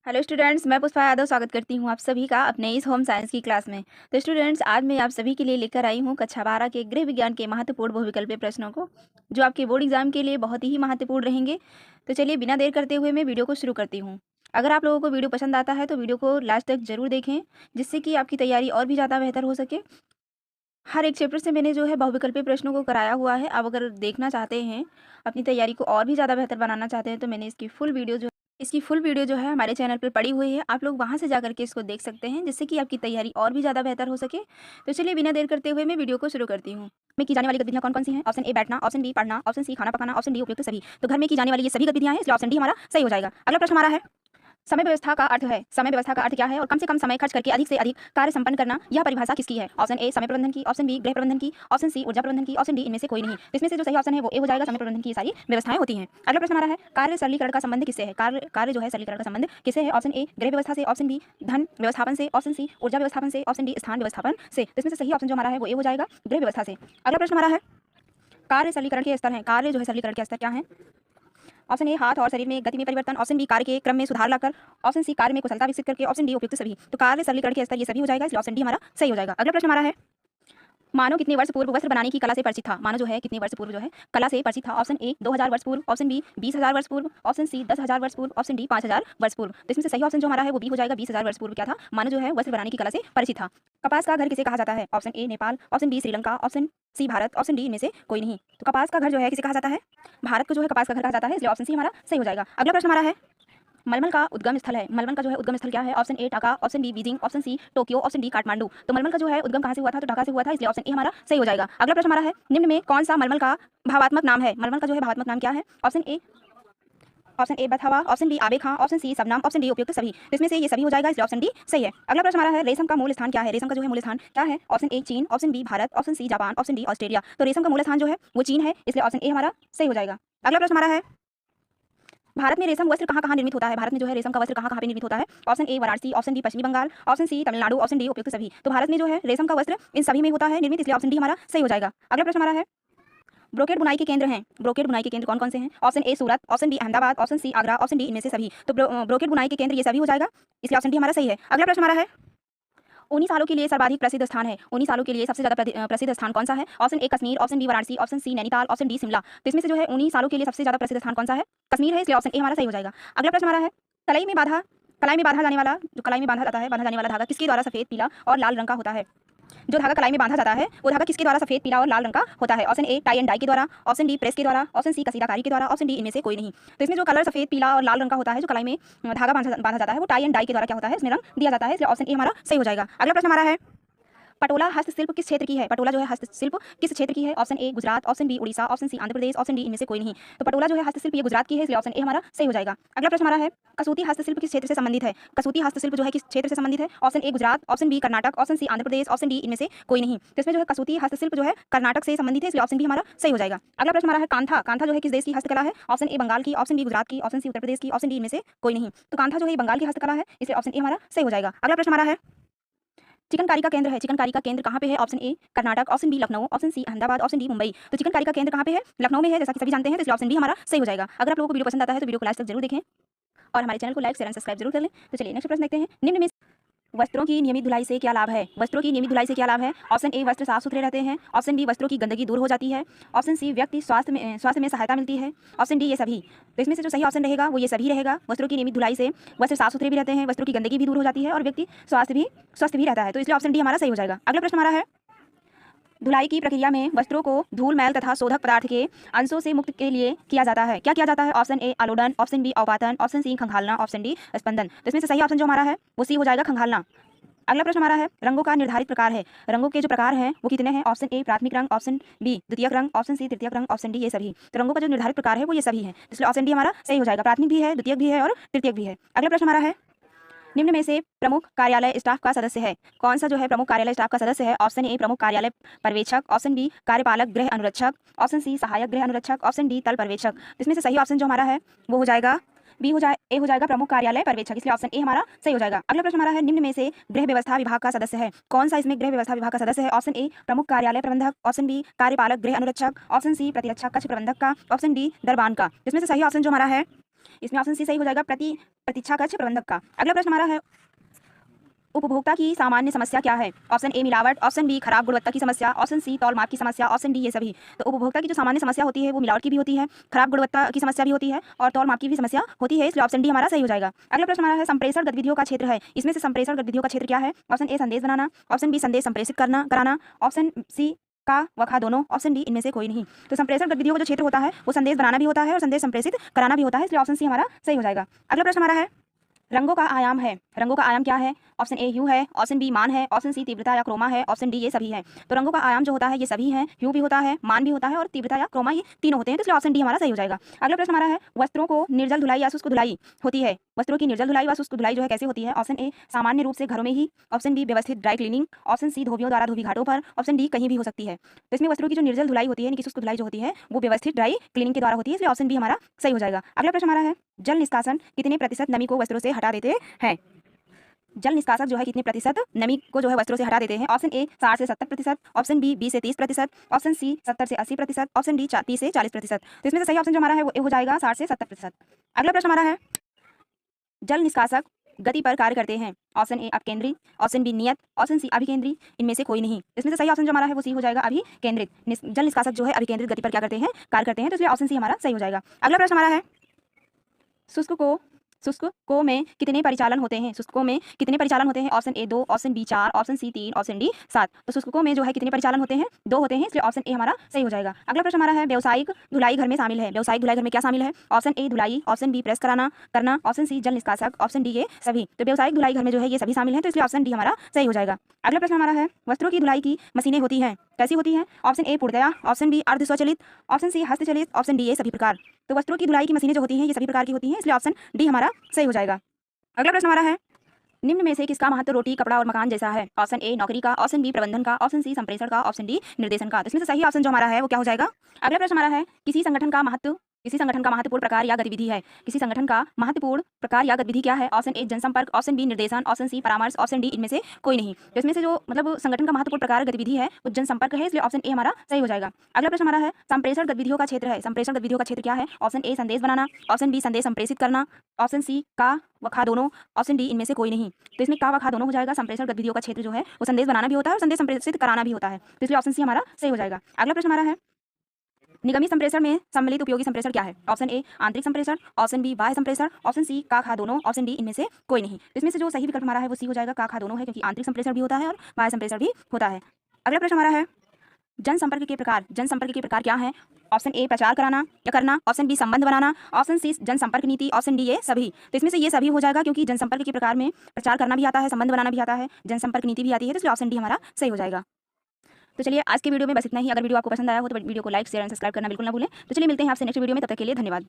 Hello students, मैं पुष्पा यादव स्वागत करती हूँ आप सभी का अपने इस होम साइंस की क्लास में। तो स्टूडेंट्स, आज मैं आप सभी के लिए लेकर आई हूँ कक्षा 12 के गृह विज्ञान के महत्वपूर्ण बहुविकल्पीय प्रश्नों को, जो आपके बोर्ड एग्जाम के लिए बहुत ही महत्वपूर्ण रहेंगे। तो चलिए बिना देर करते हुए मैं वीडियो को शुरू करती हूँ। अगर आप लोगों को वीडियो पसंद आता है तो वीडियो को लास्ट तक जरूर देखें, जिससे कि आपकी तैयारी और भी ज़्यादा बेहतर हो सके। हर एक चैप्टर से मैंने जो है बहुविकल्पीय प्रश्नों को कराया हुआ है। आप अगर देखना चाहते हैं, अपनी तैयारी को और भी ज़्यादा बेहतर बनाना चाहते हैं, तो मैंने इसकी फुल वीडियो जो है हमारे चैनल पर पड़ी हुई है। आप लोग वहाँ से जाकर के इसको देख सकते हैं, जिससे कि आपकी तैयारी और भी ज़्यादा बेहतर हो सके। तो चलिए बिना देर करते हुए मैं वीडियो को शुरू करती हूँ। में की जाने वाली गतिविधियाँ कौन-कौन सी हैं? ऑप्शन ए बैठना, ऑप्शन बी पढ़ना, ऑप्शन सी खाना पकाना, ऑप्शन डी उपयुक्त सभी। तो घर में की जाने वाली ये सभी गतिविधियाँ हैं, इसलिए ऑप्शन डी हमारा सही हो जाएगा। अगला प्रश्न हमारा है, समय व्यवस्था का अर्थ है। समय व्यवस्था का अर्थ क्या है और कम से कम समय खर्च करके अधिक से अधिक कार्य संपन्न करना, यह परिभाषा किसकी है? ऑप्शन ए समय प्रबंधन की, ऑप्शन बी गृह प्रबंधन की, ऑप्शन सी ऊर्जा प्रबंधन की, ऑप्शन डी इनमें से कोई नहीं। इसमें से जो सही ऑप्शन है वो ए हो जाएगा। समय प्रबंधन की सारी व्यवस्थाएं होती हैं। अगला प्रश्न हमारा है, कार्य सरलीकरण का संबंध किससे है? कार्य जो है सरलीकरण का संबंध किससे है? ऑप्शन ए गृह व्यवस्था से, ऑप्शन बी धन व्यवस्थापन से, ऑप्शन सी ऊर्जा व्यवस्थापन से, ऑप्शन डी स्थान व्यवस्थापन से। तो इसमें से सही ऑप्शन जो हमारा है वो ए हो जाएगा, गृह व्यवस्था से। अगला प्रश्न हमारा है, कार्य सरलीकरण के स्तर है। कार्य जो है सरलीकरण के स्तर क्या है? ऑप्शन ए हाथ और शरीर में गति में परिवर्तन, ऑप्शन बी कार्य के क्रम में सुधार लाकर, ऑप्शन सी कार्य में कुशलता विकसित करके, ऑप्शन डी उपयुक्त सभी। तो कार्य सरलीकरण के स्तर ये सभी हो जाएगा, इसलिए ऑप्शन डी हमारा सही हो जाएगा। अगला प्रश्न हमारा है, मानव कितने वर्ष पूर्व वस्त्र बनाने की कला से परिचित था? मानव जो है कितने वर्ष पूर्व जो है कला से परिचित था? ऑप्शन ए 2000 वर्ष पूर्व, ऑप्शन बी 20,000 वर्ष पूर्व, ऑप्शन सी 10,000 वर्ष पूर्व, ऑप्शन डी 5,000 वर्ष पूर्व। तो इसमें से सही ऑप्शन जो हमारा है वो बी हो जाएगा। 20,000 वर्ष पूर्व क्या था? मानव जो है वस्त्र बनाने की कला से परिचित था। कपास का घर किसे कहा जाता है? Option A Nepal, option B Sri Lanka, option C Bharat, option D इनमें से कोई नहीं। तो कपास का घर जो है किसे कहा जाता है? भारत को जो है कपास का घर कहा जाता है, इसलिए ऑप्शन सी हमारा सही हो जाएगा। अगला प्रश्न हमारा है, मलमल का उद्गम स्थल है। मलमल का जो है उद्गम स्थल क्या है? Option A Dhaka, option B Beijing, option C Tokyo, option D Kathmandu. तो मलमल का जो है उद्गम कहाँ से हुआ था? तो ढाका से हुआ था, इसलिए ऑप्शन ए हमारा सही हो जाएगा। अगला प्रश्न हमारा है, निम्न में कौन सा मलमल का भावात्मक नाम है? मलमल का जो है भावात्मक नाम क्या है? ऑप्शन ए बथावा, ऑप्शन बी आबे खां, ऑप्शन सी सबनाम, ऑप्शन डी उपयुक्त सभी। तो इसमें से ये सभी हो जाएगा, इसलिए ऑप्शन डी सही है। अगला प्रश्न हमारा है, रेशम का मूल स्थान क्या है? रेशम का जो है मूल स्थान क्या है? Option A Cheen, option B Bharat, option C Japan, option D Australia. तो रेशम का मूल स्थान जो है वो चीन है, इसलिए ऑप्शन ए हमारा सही हो जाएगा। अगला प्रश्न हमारा है, भारत में रेशम वस्त्र कहाँ-कहाँ निर्मित होता है? भारत में जो है रेशम का वस्त्र कहाँ-कहाँ पे निर्मित होता है? Option A Varanasi, option B पश्चिमी Bengal, option C Tamil Nadu, option D उपयुक्त सभी। तो भारत में जो है रेशम का वस्त्र इन सभी में होता है निर्मित, इसलिए ऑप्शन डी हमारा सही हो जाएगा। अगला प्रश्न हमारा है, ब्रोकेड बुनाई के केंद्र हैं। ब्रोकेड बुनाई के केंद्र कौन-कौन से हैं? Option A Surat, option B Ahmedabad, option C Agra, option D इनमें से सभी। तो ब्रोकेड बुनाई के केंद्र ये सभी हो जाएगा, इसलिए ऑप्शन डी हमारा सही है। अगला प्रश्न हमारा है, 19 सालों के लिए सर्वाधिक प्रसिद्ध स्थान है। 19 सालों के लिए सबसे ज़्यादा प्रसिद्ध स्थान कौन सा है? Option A Kashmir, option B Varanasi, option C Nainital, option D Shimla. तो इसमें से जो है 19 सालों के लिए सबसे ज़्यादा प्रसिद्ध स्थान कौन सा है? कश्मीर है, इसलिए ऑप्शन ए हमारा सही हो जाएगा। अगला प्रश्न हमारा है, कलाई में बांधा जाने वाला धागा किसके द्वारा सफेद, पीला और लाल रंग का होता है? जो धागा कलाई में बांधा जाता है वो धागा किसके द्वारा सफेद, पीला और लाल रंग का होता है? Option A tie and dye के द्वारा, ऑप्शन डी प्रेस के द्वारा, ऑप्शन सी कसीदाकारी के द्वारा, ऑप्शन डी इनमें से कोई नहीं। तो इसमें जो कलर सफेद, पीला और लाल रंग का होता है, जो कलाई में धागा बांधा जाता है, वो टाई एंड डाई के द्वारा क्या होता है? इसमें रंग दिया जाता है, इसलिए ऑप्शन ए हमारा सही हो जाएगा। अगला प्रश्न हमारा है, पटोला हस्तशिल्प किस क्षेत्र की है? पटोला जो है हस्तशिल्प किस क्षेत्र की है? Option A Gujarat, option B Orissa, option C Andhra Pradesh, option D इनमें से कोई नहीं। तो पटोला जो है हस्तशिल्प ये गुजरात की है, इसलिए ऑप्शन ए हमारा सही हो जाएगा। अगला प्रश्न हमारा है, कसूती हस्तशिल्प किस क्षेत्र से संबंधित है? कसूती हस्तशिल्प जो है किस क्षेत्र से संबंधित है? Option A Gujarat, option B Karnataka, option C Andhra Pradesh, option D इनमें से कोई नहीं। तो इसमें जो है कसूती हस्तशिल्प जो है कर्नाटक से संबंधित है, इसलिए ऑप्शन बी हमारा सही हो जाएगा। अगला प्रश्न हमारा है, कांथा। कांथा जो है किस देश की हस्तकला है? ऑप्शन ए बंगाल की, ऑप्शन बी गुजरात की, ऑप्शन सी उत्तर प्रदेश की, ऑप्शन डी इनमें से कोई नहीं। तो कांथा जो है बंगाल की हस्तकला है, इसलिए ऑप्शन ए हमारा सही हो जाएगा। अगला प्रश्न हमारा है, चिकनकारी का केंद्र है। चिकनकारी का केंद्र कहाँ पे है? Option A Karnataka, option B Lucknow, option C Ahmedabad, option D Mumbai. तो चिकनकारी का केंद्र कहाँ पे है? लखनऊ में है, जैसा कि सभी जानते हैं, तो इसलिए ऑप्शन बी हमारा सही हो जाएगा। अगर आप लोगों को वीडियो पसंद आता है तो वीडियो को लास्ट तक जरूर देखें और हमारे चैनल को लाइक शेयर एंड सब्सक्राइब जरूर कर लें। तो चलिए नेक्स्ट प्रश्न देखते हैं, निम्न में वस्त्रों की नियमित धुलाई से क्या लाभ है? वस्त्रों की नियमित धुलाई से क्या लाभ है? ऑप्शन ए वस्त्र साफ सुथरे रहते हैं, ऑप्शन बी वस्त्रों की गंदगी दूर हो जाती है, ऑप्शन सी व्यक्ति स्वास्थ्य में सहायता मिलती है, ऑप्शन डी ये सभी। तो इसमें से जो सही ऑप्शन रहेगा वो ये सभी रहेगा। वस्त्रों की नियमित धुलाई से वस्त्र साफ सुथरे भी रहते हैं, वस्त्रों की गंदगी भी दूर हो जाती है और व्यक्ति स्वस्थ भी रहता है, तो इसलिए ऑप्शन डी हमारा सही हो जाएगा। अगला प्रश्न हमारा है, धुलाई की प्रक्रिया में वस्त्रों को धूल मैल तथा शोधक पदार्थ के अंशों से मुक्त के लिए किया जाता है। क्या किया जाता है? ऑप्शन ए आलोडन, ऑप्शन बी अवपातन, ऑप्शन सी खंगालना, ऑप्शन डी स्पंदन। तो इसमें से सही ऑप्शन जो हमारा है वो सी हो जाएगा, खंगालना। अगला प्रश्न हमारा है, रंगों का निर्धारित प्रकार है। रंगों के जो प्रकार हैं वो कितने हैं? ऑप्शन ए प्राथमिक रंग, ऑप्शन बी द्वितीयक रंग, ऑप्शन सी तृतीयक रंग, ऑप्शन डी ये सभी। तो रंगों का जो निर्धारित प्रकार है वो ये सभी है, इसलिए ऑप्शन डी हमारा सही हो जाएगा। प्राथमिक भी है, द्वितीयक भी है और तृतीयक भी है। अगला प्रश्न हमारा है, निम्न में से प्रमुख कार्यालय स्टाफ का सदस्य है। कौन सा जो है प्रमुख कार्यालय स्टाफ का सदस्य है? ऑप्शन ए प्रमुख कार्यालय पर्यवेक्षक, ऑप्शन बी कार्यपालक गृह अनुरक्षक, ऑप्शन सी सहायक गृह अनुरक्षक, ऑप्शन डी तल पर्यवेक्षक। इसमें से सही ऑप्शन जो हमारा है वो हो जाएगा ए हो जाएगा प्रमुख कार्यालय पर्यवेक्षक, इसलिए ऑप्शन ए हमारा सही हो जाएगा। अगला प्रश्न हमारा है, निम्न में से गृह व्यवस्था विभाग का सदस्य है। कौन सा इसमें गृह व्यवस्था विभाग का सदस्य है? ऑप्शन ए प्रमुख कार्यालय प्रबंधक, ऑप्शन बी कार्यपालक गृह अनुरक्षक, ऑप्शन सी प्रतिरक्षा कक्ष प्रबंधक का, ऑप्शन डी दरबान का। इसमें से सही ऑप्शन जो हमारा है इसमें ऑप्शन सी सही हो जाएगा, प्रतीक्षा कक्ष प्रबंधक का। अगला प्रश्न हमारा है, उपभोक्ता की सामान्य समस्या क्या है? ऑप्शन ए मिलावट, ऑप्शन बी खराब गुणवत्ता की समस्या, ऑप्शन सी तौल माप की समस्या, ऑप्शन डी ये सभी। तो उपभोक्ता की जो सामान्य समस्या होती है वो मिलावट की भी होती है, खराब गुणवत्ता की समस्या भी होती है और तौल माप की भी समस्या होती है, इसलिए ऑप्शन डी हमारा सही हो जाएगा। अगला प्रश्न हमारा है, संप्रेषण गतिविधियों का क्षेत्र है, इसमें से संप्रेषण गतिविधियों का क्षेत्र क्या है? ऑप्शन ए संदेश बनाना, ऑप्शन बी संदेश संप्रेषित कराना, ऑप्शन सी का व खा दोनों, ऑप्शन डी इनमें से कोई नहीं। तो संप्रेषण गतिविधियों का जो क्षेत्र होता है वो संदेश बनाना भी होता है और संदेश संप्रेषित कराना भी होता है, इसलिए ऑप्शन सी हमारा सही हो जाएगा। अगला प्रश्न हमारा है, रंगों का आयाम है, रंगों का आयाम क्या है? ऑप्शन ए ह्यू है, ऑप्शन बी मान है, ऑप्शन सी तीव्रता या क्रोमा है, ऑप्शन डी ये सभी है। तो रंगों का आयाम जो होता है ये सभी है, ह्यू भी होता है, मान भी होता है और तीव्रता या क्रोमा, ये तीनों होते हैं, तो इसलिए ऑप्शन डी हमारा सही हो जाएगा। अगला प्रश्न हमारा है, वस्त्रों को निर्जल धुलाई या शुष्क धुलाई होती है, वस्त्रों की निर्जल धुलाई व शुष्क धुलाई जो है कैसे होती है? ऑप्शन ए सामान्य रूप से घरों में ही, ऑप्शन बी व्यवस्थित ड्राई क्लीनिंग, ऑप्शन सी धोबियों द्वारा धोबी घाटों पर, ऑप्शन डी कहीं भी हो सकती है। तो इसमें वस्त्रों की जो निर्जल धुलाई होती है यानी कि शुष्क धुलाई जो होती है वो व्यवस्थित ड्राई क्लीनिंग के द्वारा होती है, इसलिए ऑप्शन बी हमारा सही हो जाएगा। अगला प्रश्न हमारा है, जल निष्कासन कितने प्रतिशत नमी को वस्त्रों से हटा देते हैं? जल निष्कासक जो है कितने प्रतिशत नमी को जो है वस्त्रों से हटा देते हैं? ऑप्शन ए 60 से 70%, ऑप्शन बी 20 से 30%, ऑप्शन सी 70 से 80%, ऑप्शन डी 30 से 40%। तो इसमें से सही ऑप्शन जो हमारा है वो हो जाएगा 60 से 70%। अगला प्रश्न हमारा है, जल निष्कासक गति पर कार्य करते हैं, ऑप्शन ए अपकेंद्रित, ऑप्शन बी नियत, ऑप्शन सी अभिकेंद्री, इनमें से कोई नहीं। इसमें से सही ऑप्शन जो हमारा है वो सी हो जाएगा अभिकेंद्रित। जल निष्कासक जो है अभिकेंद्रित गति पर क्या करते हैं? कार्य करते हैं, तो इसलिए ऑप्शन सी हमारा सही हो जाएगा। अगला प्रश्न हमारा है, शुष्क को में कितने परिचालन होते हैं? शुष्कों में कितने परिचालन होते हैं? Option A 2, option B 4, option C 3, option D 7। तो शुष्कों में जो है कितने परिचालन होते हैं? 2 होते हैं, इसलिए ऑप्शन ए हमारा सही हो जाएगा। अगला प्रश्न हमारा है, व्यावसायिक धुलाई घर में शामिल है, व्यावसायिक धुलाई घर में क्या शामिल है? ऑप्शन ए धुलाई, ऑप्शन बी प्रेस करना, ऑप्शन सी जल निष्कासक, ऑप्शन डी ये सभी। तो व्यावसायिक धुलाई घर में जो है ये सभी शामिल है, तो इसलिए ऑप्शन डी हमारा सही हो जाएगा। अगला प्रश्न हमारा है, वस्त्रों की धुलाई की मशीनें होती हैं, कैसी होती हैं? ऑप्शन ए पूर्णतया, ऑप्शन बी अर्ध स्वचालित, ऑप्शन सी हस्तचलित, ऑप्शन डी ये सभी प्रकार। तो वस्त्रों की धुलाई की मशीनें जो होती हैं ये सभी प्रकार की होती हैं, इसलिए ऑप्शन डी हमारा सही हो जाएगा। अगला प्रश्न हमारा है, निम्न में से किसका महत्व रोटी कपड़ा और मकान जैसा है? ऑप्शन ए नौकरी का, ऑप्शन बी प्रबंधन का, ऑप्शन सी संप्रेषण का, ऑप्शन डी निर्देशन का। तो इसमें से सही ऑप्शन जो हमारा है वो क्या हो जाएगा? अगला प्रश्न हमारा है, किसी संगठन का महत्वपूर्ण प्रकार या गतिविधि है, किसी संगठन का महत्वपूर्ण प्रकार या गतिविधि क्या है? ऑप्शन ए जनसंपर्क, ऑप्शन बी निर्देशन, ऑप्शन सी परामर्श, ऑप्शन डी इनमें से कोई नहीं। तो इसमें से जो मतलब संगठन का महत्वपूर्ण प्रकार गतिविधि है वो जनसंपर्क है, इसलिए ऑप्शन ए हमारा सही हो जाएगा। अगला प्रश्न हमारा है, संप्रेषण गतिविधियों का क्षेत्र है, संप्रेषण गतिविधियों का क्षेत्र क्या है? ऑप्शन ए संदेश बनाना, ऑप्शन बी संदेश संप्रेषित करना, ऑप्शन सी का व खा दोनों, ऑप्शन डी इनमें से कोई नहीं। तो इसमें का व खा दोनों हो जाएगा। संप्रेषण गतिविधियों का क्षेत्र जो है वो संदेश बनाना भी होता है और संदेश संप्रेषित कराना भी होता है, तो इसलिए ऑप्शन सी हमारा सही हो जाएगा। अगला प्रश्न हमारा है, निगमित संप्रेषण में सम्मिलित उपयोगी संप्रेषण क्या है? ऑप्शन ए आंतरिक संप्रेषण, ऑप्शन बी बाह्य संप्रेषण, ऑप्शन सी का खा दोनों, ऑप्शन डी इनमें से कोई नहीं। तो इसमें से जो सही विकल्प हमारा है वो सी हो जाएगा, का खा दोनों है, क्योंकि आंतरिक संप्रेषण भी होता है और बाह्य संप्रेषण भी होता है। अगला प्रश्न हमारा है, जनसंपर्क के प्रकार क्या है? ऑप्शन ए प्रचार कराना या करना, ऑप्शन बी संबंध बनाना, ऑप्शन सी जनसंपर्क नीति, ऑप्शन डी ये सभी। तो इसमें से ये सभी हो जाएगा, क्योंकि जनसंपर्क के प्रकार में प्रचार करना भी आता है, संबंध बनाना भी आता है, जनसंपर्क नीति भी आती है, तो इसलिए ऑप्शन डी हमारा सही हो जाएगा। तो चलिए आज के वीडियो में बस इतना ही। अगर वीडियो आपको पसंद आया हो तो वीडियो को लाइक शेयर एंड सब्सक्राइब करना बिल्कुल ना भूलें। तो चलिए मिलते हैं आपसे नेक्स्ट वीडियो में, तब तक के लिए धन्यवाद।